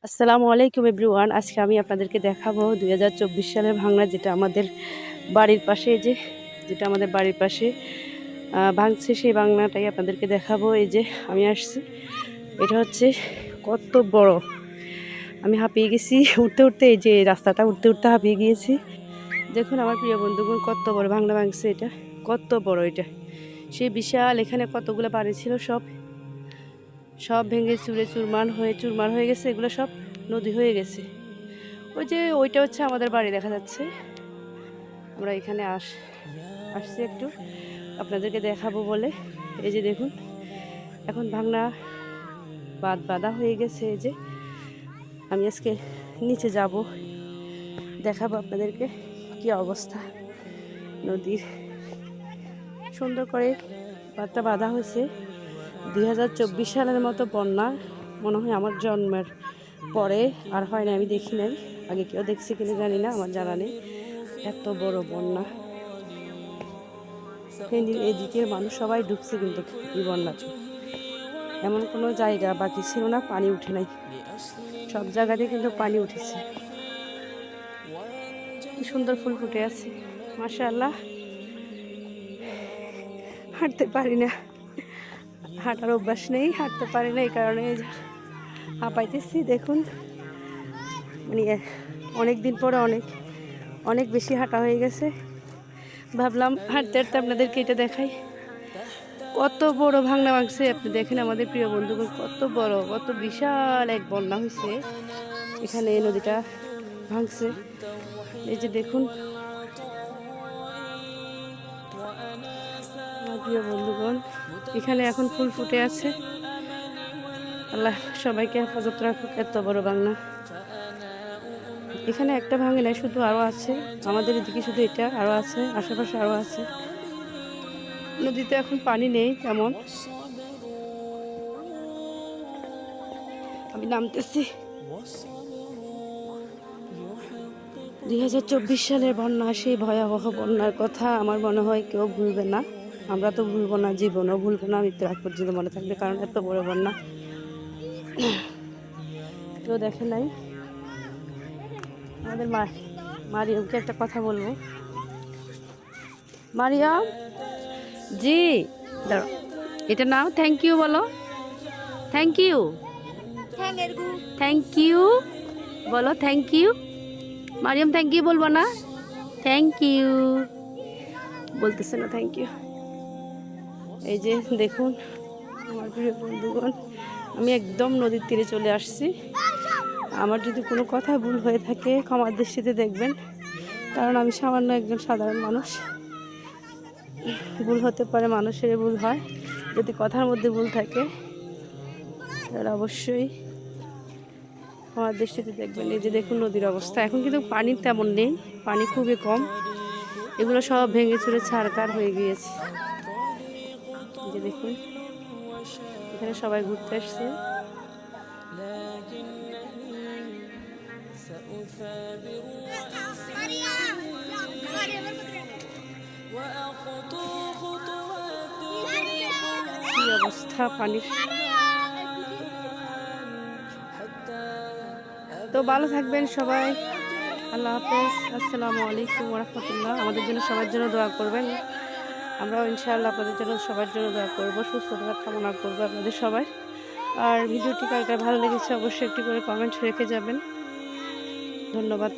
আসসালামু আলাইকুম এভরিওয়ান। আজকে আমি আপনাদেরকে দেখাবো 2024 সালের ভাঙনা, যেটা আমাদের বাড়ির পাশে, যেটা আমাদের বাড়ির পাশে ভাঙছে, সেই ভাঙনাটাই আপনাদেরকে দেখাবো। এই যে আমি আসছি, এটা হচ্ছে কত বড়, আমি হাঁপিয়ে গেছি উঠতে উঠতে। এই যে রাস্তাটা উঠতে উঠতে হাঁপিয়ে গিয়েছি। দেখুন আমার প্রিয় বন্ধুগণ, কত বড় ভাঙনা ভাঙছে, এটা কত বড়, এটা সেই বিশাল। এখানে কতগুলো বাড়ি ছিল, সব সব ভেঙে চুরে চুরমার হয়ে গেছে, এগুলো সব নদী হয়ে গেছে। ওই যে ওইটা হচ্ছে আমাদের বাড়ি দেখা যাচ্ছে। আমরা এখানে আসছি একটু আপনাদেরকে দেখাবো বলে। এই যে দেখুন, এখন ভাঙনা বাঁধা হয়ে গেছে। এই যে আমি আজকে নিচে যাব, দেখাবো আপনাদেরকে কি অবস্থা নদীর। সুন্দর করে বাঁধটা বাঁধা হয়েছে। 2024 সালের মতো বন্যা মনে হয় আমার জন্মের পরে আর হয় না, আমি দেখি নাই। আগে কেউ দেখছি কিনা জানি না, আমার জানা নেই। এত বড় বন্যা, এদিকের মানুষ সবাই ডুবছে, কিন্তু এই বন্যাতে এমন কোনো জায়গা বাকি ছিল না পানি উঠে নাই, সব জায়গাতে কিন্তু পানি উঠেছে। কি সুন্দর ফুল ফুটে আছে, মাশাআল্লাহ। হাঁটতে পারি না, হাঁটার অভ্যাস নেই, হাঁটতে পারি না, এই কারণে হাঁপাইতেছি। দেখুন, মানে অনেক দিন পরে অনেক বেশি হাঁটা হয়ে গেছে। ভাবলাম হাঁটতে হাঁটতে আপনাদেরকে এটা দেখাই। কত বড় ভাঙনা ভাঙছে, আপনি দেখেন আমাদের প্রিয় বন্ধুগণ, কত বড়, কত বিশাল এক বন্যা হয়েছে। এখানে এই নদীটা ভাঙছে। এই যে দেখুন আমার প্রিয় বন্ধুগণ, এখানে এখন ফুল ফুটে আছে। আল্লাহ সবাইকে হেফাজত রাখুক। এত বড় ভাঙনা, এখানে একটা ভাঙে নাই, শুধু আরও আছে। আমাদের এদিকে শুধু এটা, আরও আছে, আশেপাশে আরও আছে। নদীতে এখন পানি নেই তেমন। আমি নামতেছি। 2024 সালের বন্যা, সেই ভয়াবহ বন্যার কথা আমার মনে হয় কেউ ভুলবে না। আমরা তো ভুলবো না, জীবনও ভুলবো না, মৃত্যুর আগ পর্যন্ত মনে থাকবে, কারণ এত বড় বন্যা কেউ দেখে নাই। আমাদের মারিয়ামকে একটা কথা বলবো। মারিয়াম জি, দাঁড়ো, এটা নাও, থ্যাংক ইউ বলো, থ্যাংক ইউ, থ্যাংক ইউ বলো, thank you. Mariam thank you বলবো না, থ্যাংক ইউ বলতেছে না, থ্যাংক ইউ। এই যে দেখুন আমার প্রিয় বন্ধুগণ, আমি একদম নদীর তীরে চলে আসছি। আমার যদি কোনো কথা ভুল হয়ে থাকে ক্ষমার দৃষ্টিতে দেখবেন, কারণ আমি সামান্য একজন সাধারণ মানুষ। ভুল হতে পারে, মানুষের ভুল হয়। যদি কথার মধ্যে ভুল থাকে তাহলে অবশ্যই ক্ষমার দৃষ্টিতে দেখবেন। এই যে দেখুন নদীর অবস্থা, এখন কিন্তু পানি তেমন নেই, পানি খুবই কম। এগুলো সব ভেঙে চুরে ছারকার হয়ে গিয়েছে। এই যে দেখুন, এখানে সবাই ঘুরতে আসছে। কি অবস্থা পানির। তো ভালো থাকবেন সবাই, আল্লাহ হাফেজ, আসসালামু আলাইকুম ওয়া রাহমাতুল্লাহ। আমাদের জন্য সবার জন্য দোয়া করবেন। আমরাও ইনশাআল্লাহ আপনাদের জন্য সবার জন্য দোয়া করবো, সুস্থতা কামনা করবো আপনাদের সবাই। আর ভিডিওটি কার কার ভালো লেগেছে অবশ্যই একটি করে কমেন্ট রেখে যাবেন। ধন্যবাদ।